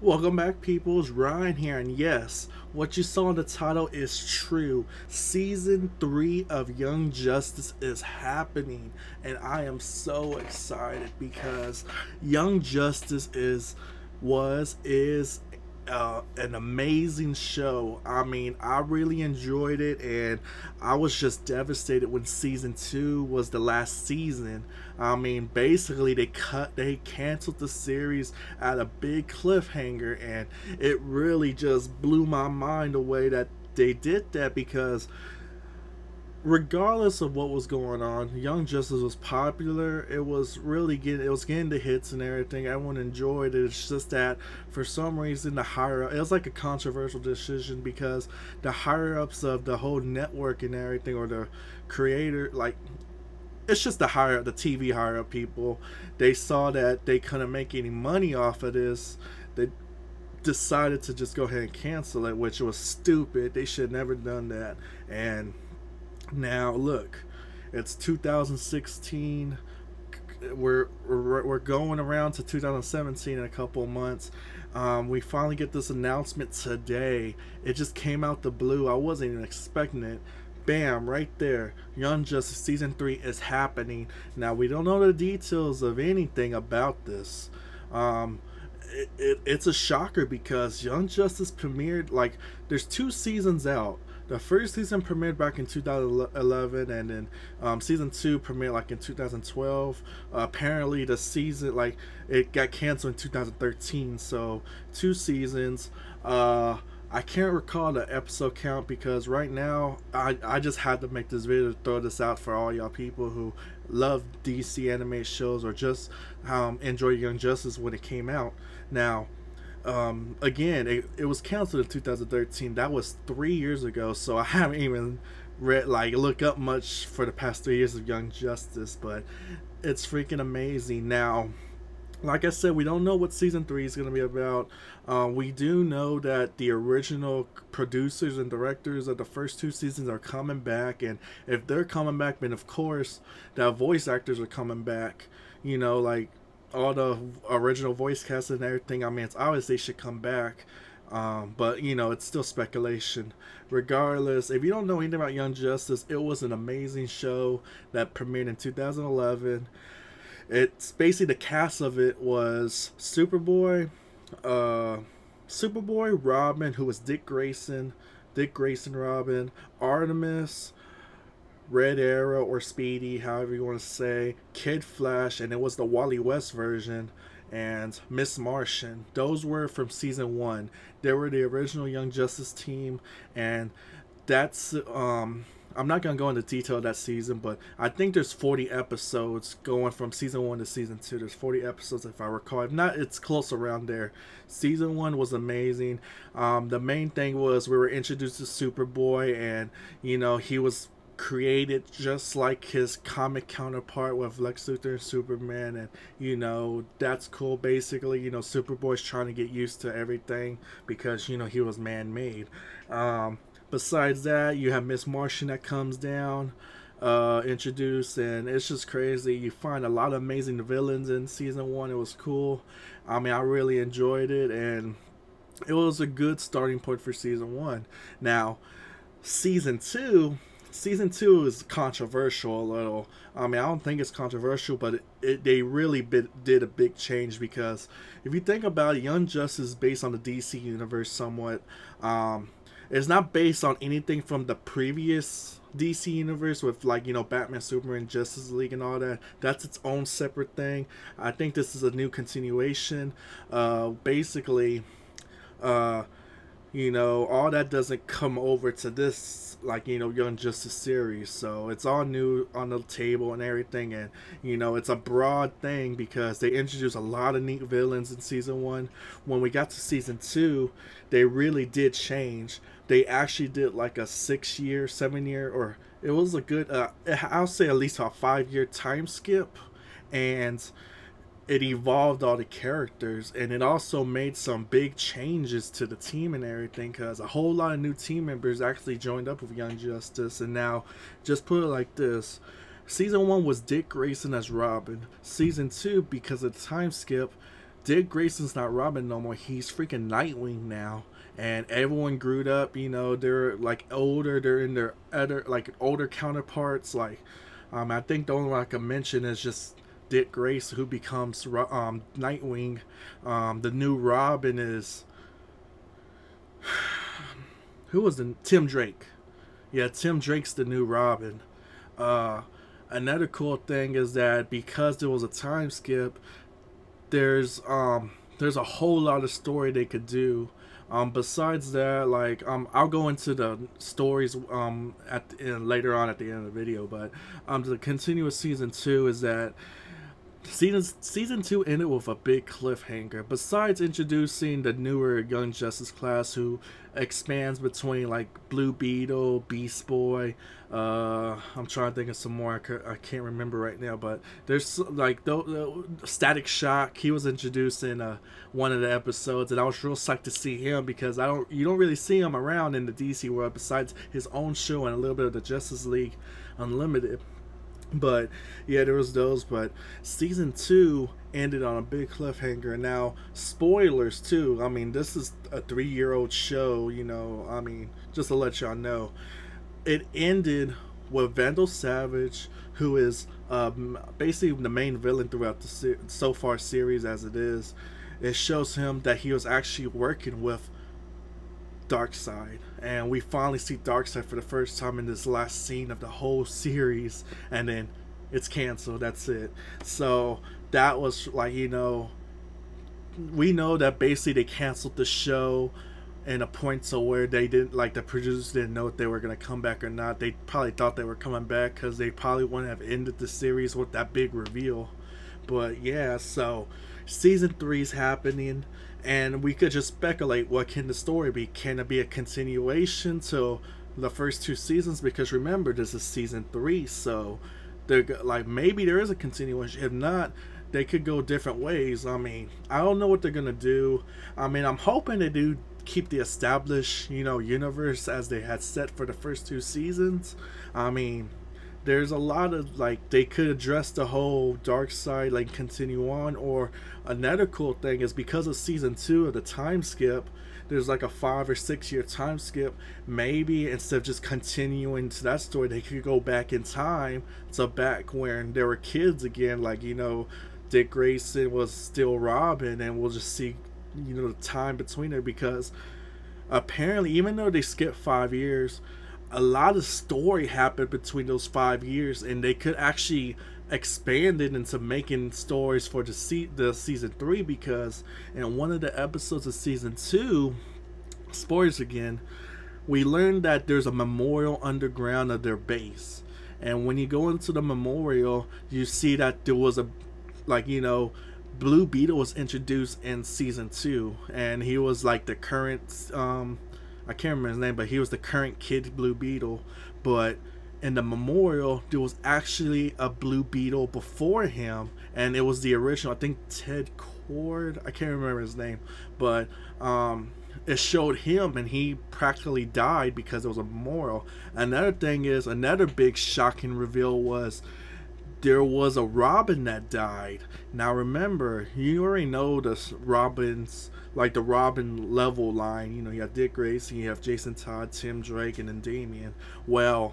Welcome back, people. It's Ryan here, and yes, what you saw in the title is true. Season 3 of Young Justice is happening, and I am so excited because Young Justice is an amazing show. I mean, I really enjoyed it, and I was just devastated when season 2 was the last season. I mean, basically they canceled the series at a big cliffhanger, and it really just blew my mind away that they did that because regardless of what was going on, Young Justice was popular. It was getting the hits and everything. Everyone enjoyed it. It's just that for some reason it was like a controversial decision because the higher ups of the whole network and everything, or the creator, like, it's just the TV higher up people, they saw that they couldn't make any money off of this. They decided to just go ahead and cancel it, which was stupid. They should never done that. And now look, it's 2016. We're going around to 2017 in a couple of months. We finally get this announcement today. It just came out the blue. I wasn't even expecting it. Bam, right there. Young Justice Season 3 is happening. Now, we don't know the details of anything about this. It's a shocker because Young Justice premiered, like, there's 2 seasons out. The first season premiered back in 2011, and then season 2 premiered like in 2012. Apparently, the season, like, it got canceled in 2013. So 2 seasons. I can't recall the episode count because right now I just had to make this video to throw this out for all y'all people who love DC animated shows or just enjoy Young Justice when it came out. Now, again, it was canceled in 2013. That was 3 years ago, so I haven't even look up much for the past 3 years of Young Justice, but it's freaking amazing. Now, like I said, we don't know what season 3 is going to be about. We do know that the original producers and directors of the first 2 seasons are coming back, and if they're coming back, then of course the voice actors are coming back. You know, like all the original voice cast and everything. I mean, it's obvious they should come back. But you know, it's still speculation. Regardless, if you don't know anything about Young Justice, it was an amazing show that premiered in 2011. It's basically, the cast of it was Superboy, Robin, who was Dick Grayson, Robin, Artemis, Red Arrow or Speedy, however you want to say, Kid Flash, and it was the Wally West version, and Miss Martian. Those were from season 1. They were the original Young Justice team, and that's I'm not gonna go into detail of that season, but I think there's 40 episodes going from season 1 to season 2. There's 40 episodes if I recall. If not, it's close around there. Season 1 was amazing. The main thing was we were introduced to Superboy, and you know, he was created just like his comic counterpart with Lex Luthor and Superman, and you know, that's cool. Basically, you know, Superboy's trying to get used to everything because, you know, he was man-made. Besides that, you have Miss Martian that comes down, introduced, and it's just crazy. You find a lot of amazing villains in season 1. It was cool. I mean, I really enjoyed it, and it was a good starting point for season 1. Now, season 2 is controversial a little. I mean, I don't think it's controversial, but they really did a big change because if you think about it, Young Justice is based on the DC universe somewhat. It's not based on anything from the previous DC universe with, like, you know, Batman, Superman, Justice League and all that. That's its own separate thing. I think this is a new continuation. Basically, you know, all that doesn't come over to this, like, you know, Young Justice series. So it's all new on the table and everything, and you know, it's a broad thing because they introduced a lot of neat villains in season 1. When we got to season 2, they really did change. They actually did like a 6-year, 7-year, or it was a good I'll say at least a 5-year time skip, and it evolved all the characters, and it also made some big changes to the team and everything because a whole lot of new team members actually joined up with Young Justice. And now, just put it like this, season 1 was Dick Grayson as Robin. Season 2, because of the time skip, Dick Grayson's not Robin no more. He's freaking Nightwing now. And everyone grew up, you know, they're like older, they're in their other, like older counterparts. Like, I think the only one I can mention is just Dick Grayson, who becomes Nightwing. The new Robin is, who was the, Tim Drake. Yeah, Tim Drake's the new Robin. Another cool thing is that because there was a time skip, there's a whole lot of story they could do. Besides that, like, I'll go into the stories later on at the end of the video, but the continuous season 2 is that season 2 ended with a big cliffhanger. Besides introducing the newer Young Justice class, who expands between like Blue Beetle, Beast Boy, I'm trying to think of some more. I can't remember right now, but there's like the Static Shock. He was introduced in one of the episodes, and I was real psyched to see him because you don't really see him around in the DC world besides his own show and a little bit of the Justice League Unlimited. But yeah, there was those. But season 2 ended on a big cliffhanger. Now, spoilers too. I mean, this is a 3-year-old show, you know. I mean, just to let y'all know, it ended with Vandal Savage, who is basically the main villain throughout the so far series as it is. It shows him that he was actually working with Darkseid, and we finally see Darkseid for the first time in this last scene of the whole series, and then it's canceled. That's it. So that was like, you know, we know that basically they canceled the show in a point to where they didn't, like, the producers didn't know if they were going to come back or not. They probably thought they were coming back because they probably wouldn't have ended the series with that big reveal. But yeah, so season 3 is happening, and we could just speculate, what can the story be? Can it be a continuation to the first 2 seasons? Because remember, this is season 3, so they're like, maybe there is a continuation. If not, they could go different ways. I mean, I don't know what they're gonna do. I mean, I'm hoping they do keep the established, you know, universe as they had set for the first 2 seasons. I mean, there's a lot of, like, they could address the whole Darkseid, like, continue on. Or another cool thing is, because of season 2 of the time skip, there's like a 5 or 6 year time skip. Maybe instead of just continuing to that story, they could go back in time to back when they were kids again. Like, you know, Dick Grayson was still Robin, and we'll just see, you know, the time between there. Because apparently, even though they skipped 5 years, a lot of story happened between those 5 years, and they could actually expand it into making stories for the season 3. Because in one of the episodes of season 2, spoilers again, we learned that there's a memorial underground of their base. And when you go into the memorial, you see that there was a, like, you know, Blue Beetle was introduced in season 2, and he was like the current I can't remember his name, but he was the current Kid Blue Beetle. But in the memorial, there was actually a Blue Beetle before him, and it was the original, I think, Ted Kord. I can't remember his name, but it showed him, and he practically died because it was a memorial. Another thing is, another big shocking reveal was there was a Robin that died. Now remember, you already know the Robins, like the Robin level line. You know, you have Dick Grayson, you have Jason Todd, Tim Drake, and then Damian. Well,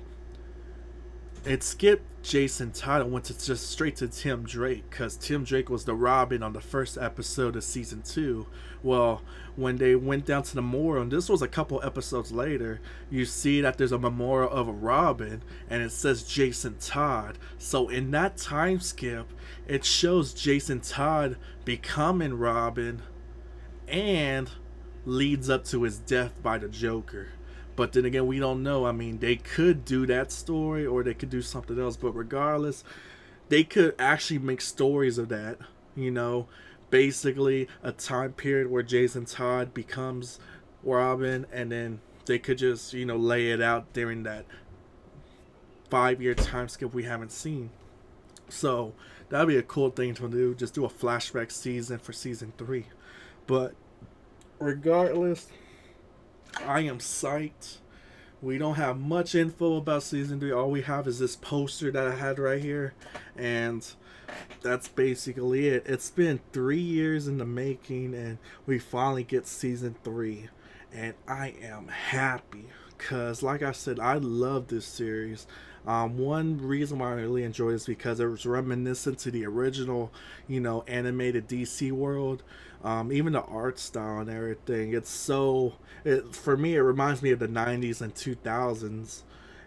it skipped Jason Todd and went to just straight to Tim Drake, because Tim Drake was the Robin on the first episode of season 2. Well, when they went down to the memorial, and this was a couple episodes later, you see that there's a memorial of a Robin, and it says Jason Todd. So in that time skip, it shows Jason Todd becoming Robin, and leads up to his death by the Joker. But then again, we don't know. I mean, they could do that story, or they could do something else. But regardless, they could actually make stories of that. You know, basically a time period where Jason Todd becomes Robin, and then they could just, you know, lay it out during that 5-year time skip we haven't seen. So that'd be a cool thing to do. Just do a flashback season for season 3. But regardless, I am psyched. We don't have much info about season 3. All we have is this poster that I had right here, and that's basically it. It's been 3 years in the making, and we finally get season 3. And I am happy because, like I said, I love this series. One reason why I really enjoy it is because it was reminiscent to the original, animated DC world. Even the art style and everything. It's so, for me, it reminds me of the 90s and 2000s.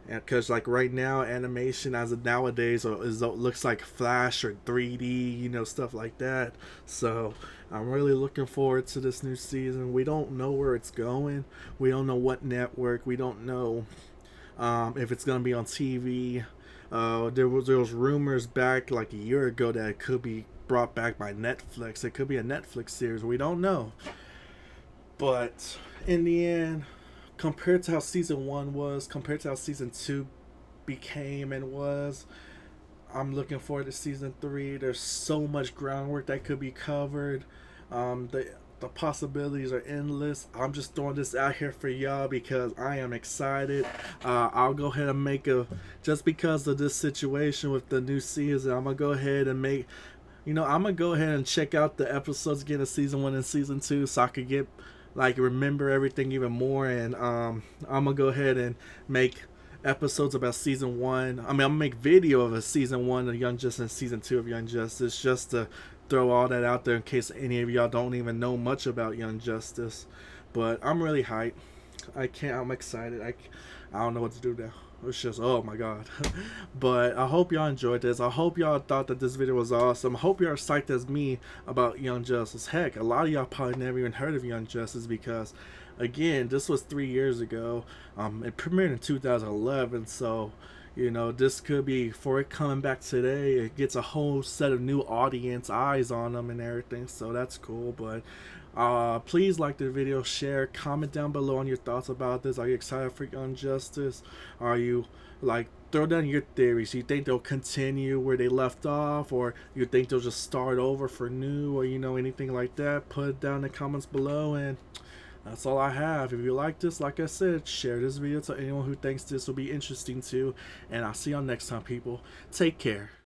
Because like right now, animation as of nowadays looks like Flash or 3D, stuff like that. So I'm really looking forward to this new season. We don't know where it's going. We don't know what network. We don't know if it's gonna be on TV. There was rumors back like a year ago that it could be brought back by Netflix. It could be a Netflix series. We don't know. But in the end, compared to how season 1 was, compared to how season 2 became and was, I'm looking forward to season 3. There's so much groundwork that could be covered. The possibilities are endless. I'm just throwing this out here for y'all because I am excited. I'll go ahead and make just because of this situation with the new season, I'm gonna go ahead and I'm gonna go ahead and check out the episodes again of season 1 and season 2 so I could get remember everything even more. And I'm gonna go ahead and make episodes about season 1. I'm gonna make video of a season 1 of Young Justice and season 2 of Young Justice, just to throw all that out there in case any of y'all don't even know much about Young Justice. But I'm really hyped. I'm excited. I don't know what to do now. It's just, oh my god. But I hope y'all enjoyed this. I hope y'all thought that this video was awesome. I hope y'all are psyched as me about Young Justice. Heck, a lot of y'all probably never even heard of Young Justice because, again, this was 3 years ago. It premiered in 2011, so this could be, for it coming back today, it gets a whole set of new audience eyes on them and everything, so that's cool. But please like the video, share, comment down below on your thoughts about this. Are you excited for Young Justice? Are you throw down your theories? You think they'll continue where they left off, or you think they'll just start over for new, or anything like that? Put it down in the comments below. And that's all I have. If you like this, like I said, share this video to anyone who thinks this will be interesting too. And I'll see y'all next time, people. Take care.